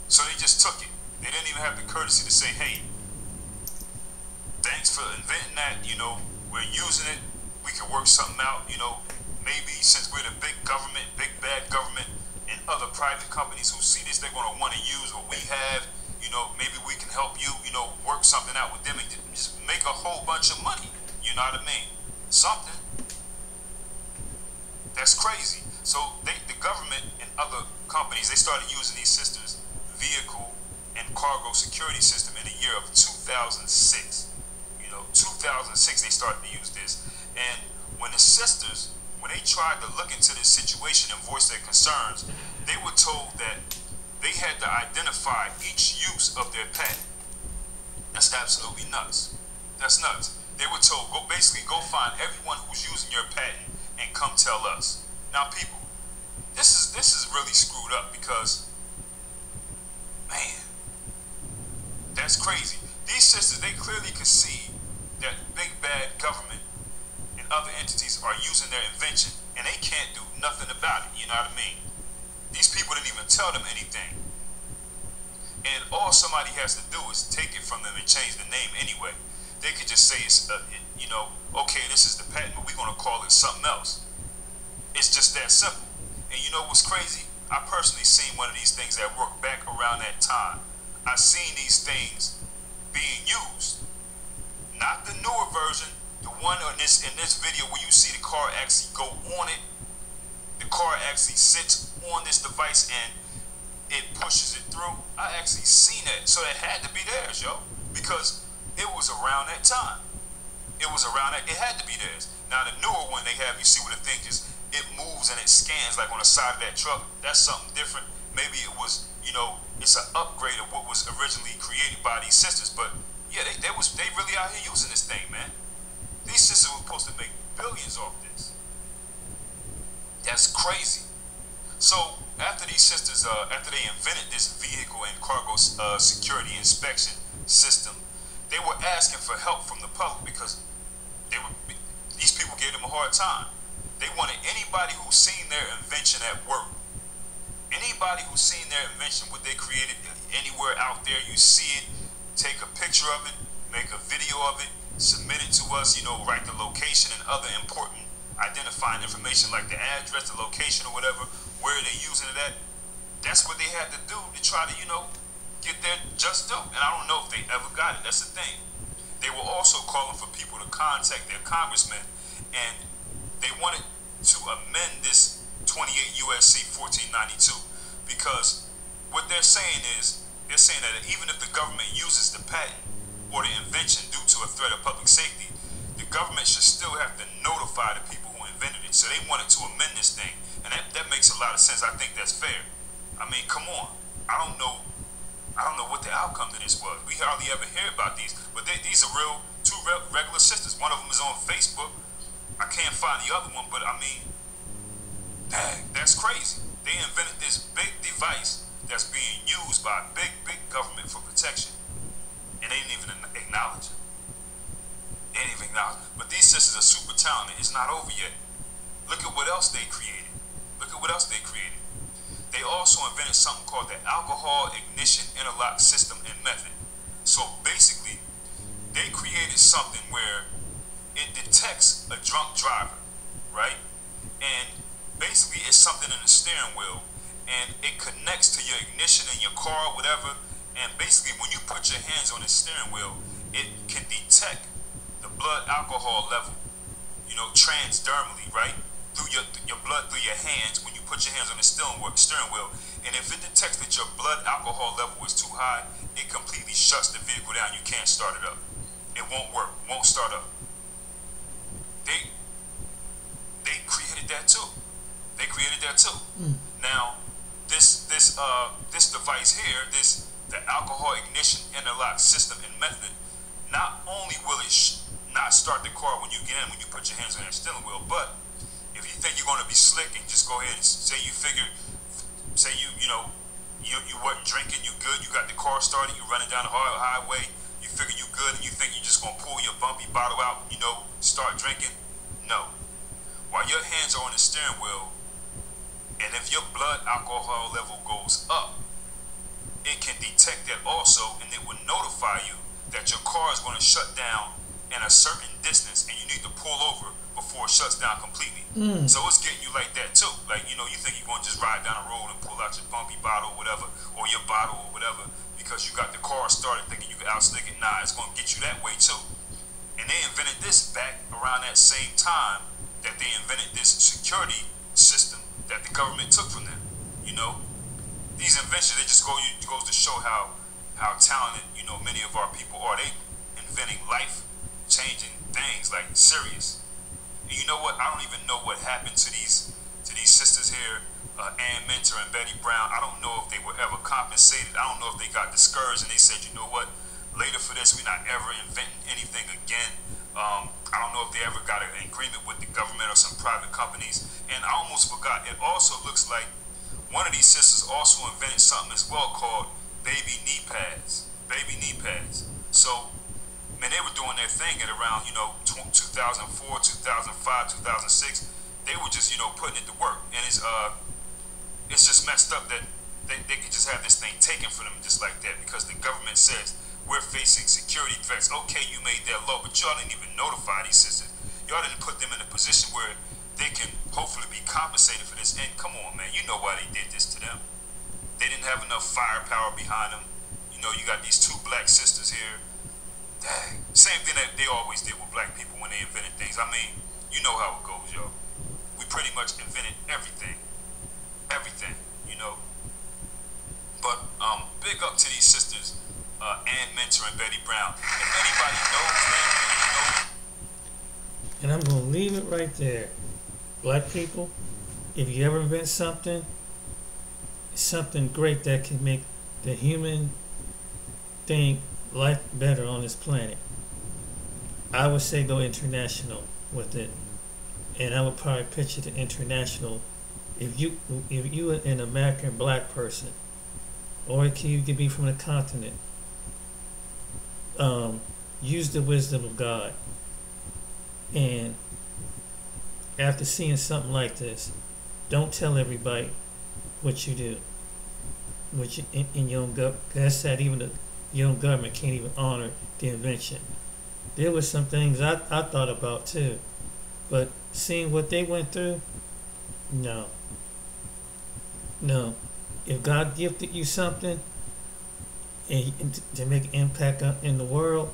So they just took it. They didn't even have the courtesy to say, hey, thanks for inventing that. We're using it. We can work something out. Maybe since we're the big government, big bad government, and other private companies who see this, they're going to want to use what we have. Maybe we can help you, work something out with them and just make a whole bunch of money. You know what I mean? Something. That's crazy. So the government and other companies, they started using these systems, vehicle and cargo security system, in the year of 2006. 2006 they started to use this. And when the sisters, when they tried to look into this situation and voice their concerns, they were told that they had to identify each use of their patent. That's absolutely nuts. That's nuts. They were told, go find everyone who's using your patent and come tell us. Now, people, this is really screwed up because, man, that's crazy. These sisters, they clearly can see that big bad government and other entities are using their invention, and they can't do nothing about it. You know what I mean? These people didn't even tell them anything. And all somebody has to do is take it from them and change the name anyway. They could just say, okay, this is the patent, but we're going to call it something else. It's just that simple. And you know what's crazy? I personally seen one of these things at work back around that time. I seen these things being used. Not the newer version, the one in this video where you see the car actually go on it. The car actually sits on this device and it pushes it through. I actually seen that. So it had to be theirs, yo. Because it was around that time. It had to be theirs. Now the newer one they have, you see what the thing is, it moves and it scans like on the side of that truck. That's something different. Maybe it was, it's an upgrade of what was originally created by these sisters. But yeah, they really out here using this thing, man. These sisters were supposed to make billions off this. That's crazy. So after these sisters, after they invented this vehicle and cargo security inspection system, they were asking for help from the public because these people gave them a hard time. They wanted anybody who's seen their invention at work, anybody who's seen their invention, what they created anywhere out there, you see it, take a picture of it, make a video of it, submit it to us, write the location and other important identifying information like the address, the location or whatever, where they're using it at. That's what they had to do to try to, get their just due. And I don't know if they ever got it. That's the thing. They were also calling for people to contact their congressmen, and they wanted to amend this 28 USC 1492 because what they're saying is, they're saying that even if the government uses the patent or the invention due to a threat of public safety, the government should still have to notify the people who invented it. So they wanted to amend this thing, and that makes a lot of sense. I think that's fair. I mean, come on. I don't know what the outcome to this was. We hardly ever hear about these, but these are two regular sisters. One of them is on Facebook. I can't find the other one, but I mean, dang, that's crazy. They invented this big device that's being used by big government for protection, and they didn't even acknowledge it. They didn't even acknowledge it. But these sisters are super talented. It's not over yet. Look at what else they created. They also invented something called the alcohol ignition interlock system and method. So basically, they created something where it detects a drunk driver, right? And basically it's something in the steering wheel, and it connects to your ignition in your car or whatever, and basically when you put your hands on the steering wheel, it can detect the blood alcohol level, transdermally, right? Through your blood through your hands when you put your hands on the steering wheel, and if it detects that your blood alcohol level is too high, it completely shuts the vehicle down. You can't start it up. It won't work, won't start up. They created that too. Now, this device here, the alcohol ignition interlock system and method, not only will it not start the car when you get in, when you put your hands on that steering wheel, but if you think you're going to be slick and just go ahead and say you weren't drinking, you good, you got the car started, you running down the highway, you figure you good, and you think you're just going to pull your bumpy bottle out, start drinking. No. While your hands are on the steering wheel, and if your blood alcohol level goes up, it can detect that also, and it will notify you that your car is going to shut down in a certain distance and you need to pull over before it shuts down completely. So it's getting you like that too. Like, you know, you think you're going to just ride down the road and pull out your bumpy bottle or whatever, or your bottle or whatever, because you got the car started thinking you can outslick it. Nah, it's going to get you that way too. And they invented this back around that same time that they invented this security system that the government took from them. You know, these inventions, they just goes to show how talented, you know, many of our people are. They inventing life-changing things, like serious. And you know what? I don't even know what happened to these sisters here, Ann Mentor and Betty Brown. I don't know if they were ever compensated. I don't know if they got discouraged and they said, you know what? Later for this, we're not ever inventing anything again. I don't know if they ever got an agreement with the government or some private companies. And I almost forgot, it also looks like one of these sisters also invented something as well called baby knee pads. Baby knee pads. So, man, they were doing their thing at around, you know, 2004, 2005, 2006. They were just, you know, putting it to work. And it's just messed up that they could just have this thing taken from them just like that, because the government says we're facing security threats. Okay, you made that law, but y'all didn't even notify these sisters. Y'all didn't put them in a position where they can hopefully be compensated for this. And come on, man, you know why they did this to them. They didn't have enough firepower behind them. You know, you got these two black sisters here. Dang. Same thing that they always did with black people when they invented things. I mean, you know how it goes, yo. We pretty much invented everything. Everything, you know. But big up to these sisters, Ann Mentor and Betty Brown. If anybody knows them, you know. And I'm going to leave it right there. Black people, if you ever invent something great that can make the human thing life better on this planet, I would say go international with it. And I would probably picture the international. If you are an American black person, or you could be from the continent, use the wisdom of God. And after seeing something like this, don't tell everybody what you do. Which in your own government, that's sad. Even your own government can't even honor the invention. There were some things I thought about too, but seeing what they went through, no. If God gifted you something and to make an impact in the world,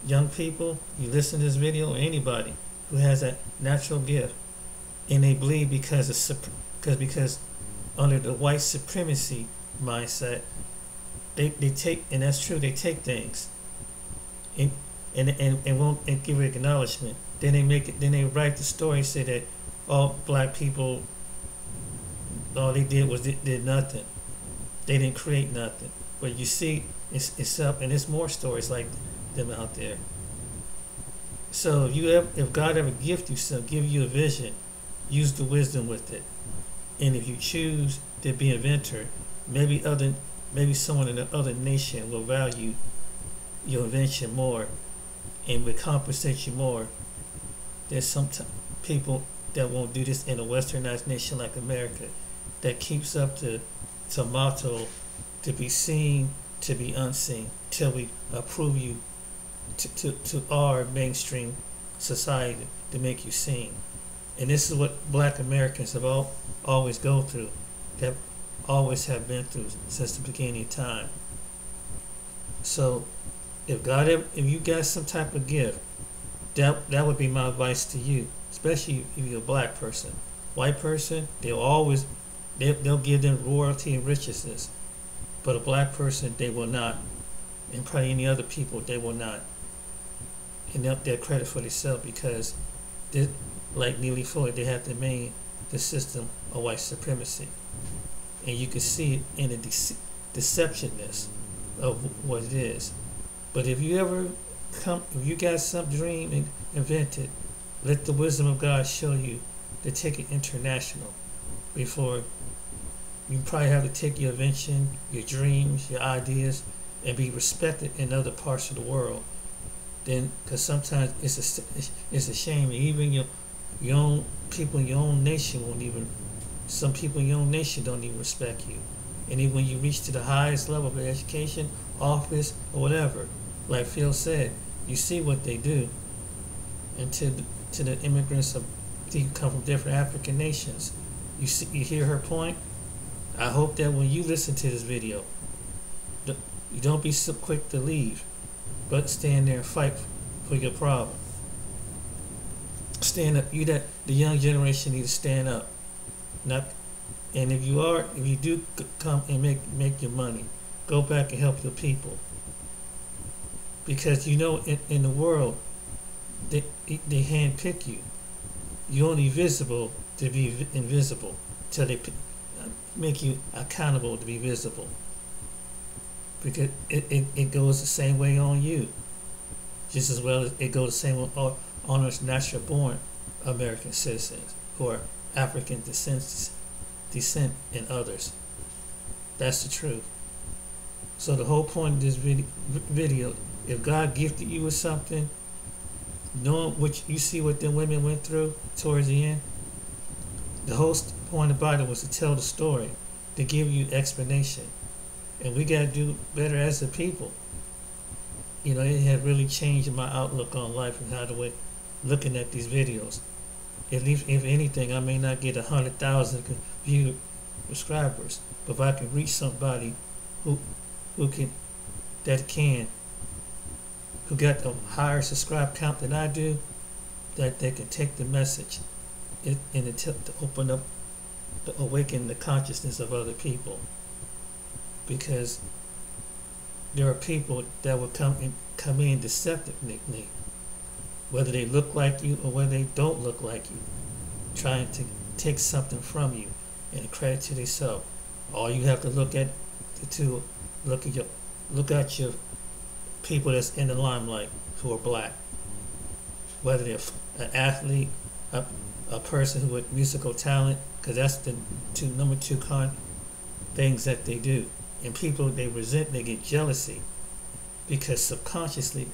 young people, you listen to this video, or anybody who has that natural gift, and they believe because under the white supremacy mindset, they take, and that's true, they take things and won't give it acknowledgement. Then they write the story and say that all black people, all they did was did nothing. They didn't create nothing. But you see, it's up, and there's more stories like them out there. So if God ever gift you something, give you a vision, use the wisdom with it. And if you choose to be an inventor, maybe someone in another nation will value your invention more and will compensate you more. There's some people that won't do this in a westernized nation like America, that keeps up the motto to be seen, to be unseen, till we approve you to our mainstream society to make you seen. And this is what black Americans have always go through, that always have been through since the beginning of time. So if you got some type of gift, that would be my advice to you, especially if you're a black person. White person, they'll give them royalty and riches, but a black person, they will not, and probably any other people, they will not. And they'll credit for themselves, because like Neely Fuller, they have to maintain the system of white supremacy, and you can see it in the deceptionness of what it is. But if you got some dream and invented, let the wisdom of God show you to take it international. Before you probably have to take your invention, your dreams, your ideas, and be respected in other parts of the world. Then, because sometimes it's a shame, even your own people in your own nation won't even. Some people in your own nation don't even respect you. And even when you reach to the highest level of education, office, or whatever, like Phil said, you see what they do, and to the immigrants of who come from different African nations. You hear her point. I hope that when you listen to this video, you don't be so quick to leave, but stand there and fight for your problem. Stand up. The young generation need to stand up. Not, and if you do come and make your money, go back and help your people. Because in the world, they handpick you. You're only visible to be invisible till they make you accountable to be visible. Because it goes the same way on you, just as well as it goes the same way on us natural born American citizens who are African descent and others. That's the truth. So the whole point of this video, if God gifted you with something, knowing what you see what them women went through towards the end, the whole point about it was to tell the story, to give you explanation. And we got to do better as a people. It had really changed my outlook on life and how the way looking at these videos. If anything, I may not get 100,000 view subscribers, but if I can reach somebody who got a higher subscribe count than I do, that they can take the message and to open up, to awaken the consciousness of other people. Because there are people that will come in deceptively, whether they look like you or whether they don't look like you, trying to take something from you and credit to themselves. All you have to look at your people that's in the limelight who are black, whether they're an athlete, a person who with musical talent, because that's the number two things that they do. And people, they resent, they get jealousy because subconsciously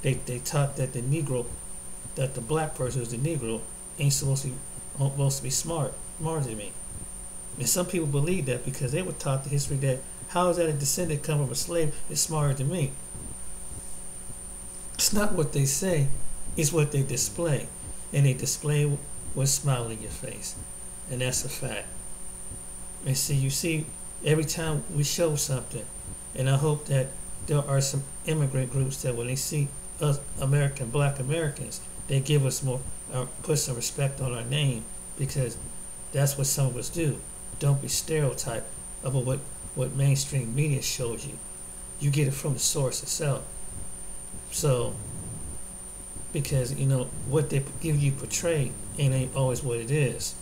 they taught that the black person who's the Negro ain't supposed to be smarter than me. And some people believe that because they were taught the history that how is that a descendant come from a slave is smarter than me. It's not what they say, it's what they display. And they display with smile in your face. And that's a fact. And you see, every time we show something, and I hope that there are some immigrant groups that when they see us black Americans, they give us more, put some respect on our name, because that's what some of us do. Don't be stereotyped of what mainstream media shows you. You get it from the source itself. So, because what they give you portrayed ain't always what it is.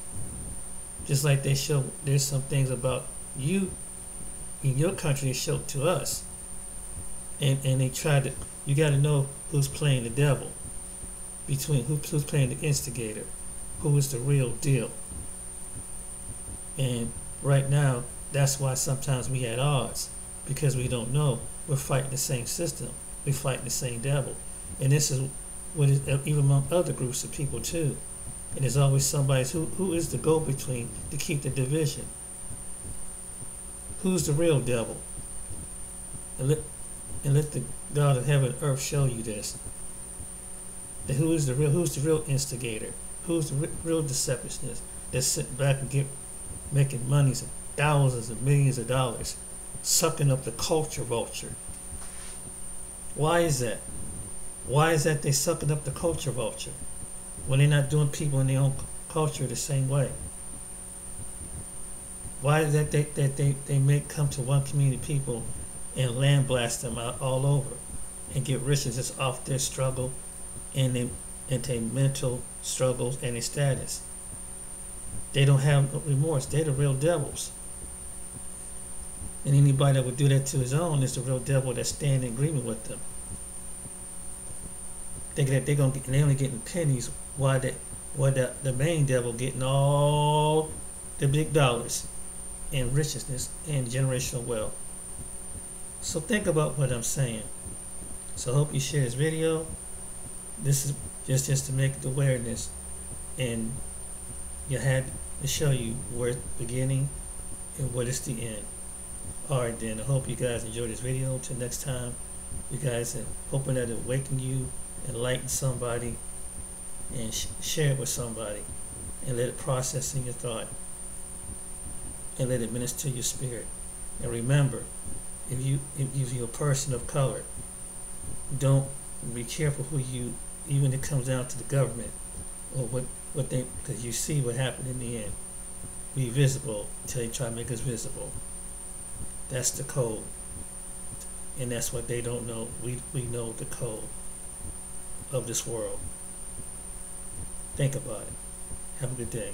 Just like they show, there's some things about you in your country they show to us, and they try to. You got to know who's playing the devil, between who's playing the instigator, who is the real deal. And right now, that's why sometimes we at odds, because we don't know. We're fighting the same system. We're fighting the same devil, and this is what is even among other groups of people too. And there's always somebody who is the go-between to keep the division. Who's the real devil? And let the God of heaven and earth show you this. That who's the real instigator? Who's the real deceptiveness that's sitting back and making monies of thousands and millions of dollars, sucking up the culture vulture? Why is that? Why is that they sucking up the culture vulture when they're not doing people in their own culture the same way? Why is that they make come to one community people and land blast them out all over and get riches just off their struggle and their mental struggles and their status? They don't have no remorse. They're the real devils. And anybody that would do that to his own is the real devil that stand in agreement with them. Thinking that they're only getting pennies, while the main devil getting all the big dollars and richness and generational wealth. So think about what I'm saying. So I hope you share this video. This is just to make the awareness, and you had to show you where it's beginning and what is the end. Alright then, I hope you guys enjoyed this video. Till next time, You guys, and hoping that it awaken you, enlighten somebody, and share it with somebody, and let it process in your thought, and let it minister your spirit. And remember, if you're a person of color, don't be careful who you, even if it comes down to the government or what they, because you see what happened in the end. Be visible until they try to make us visible. That's the code, and that's what they don't know. We know the code of this world. Think about it. Have a good day.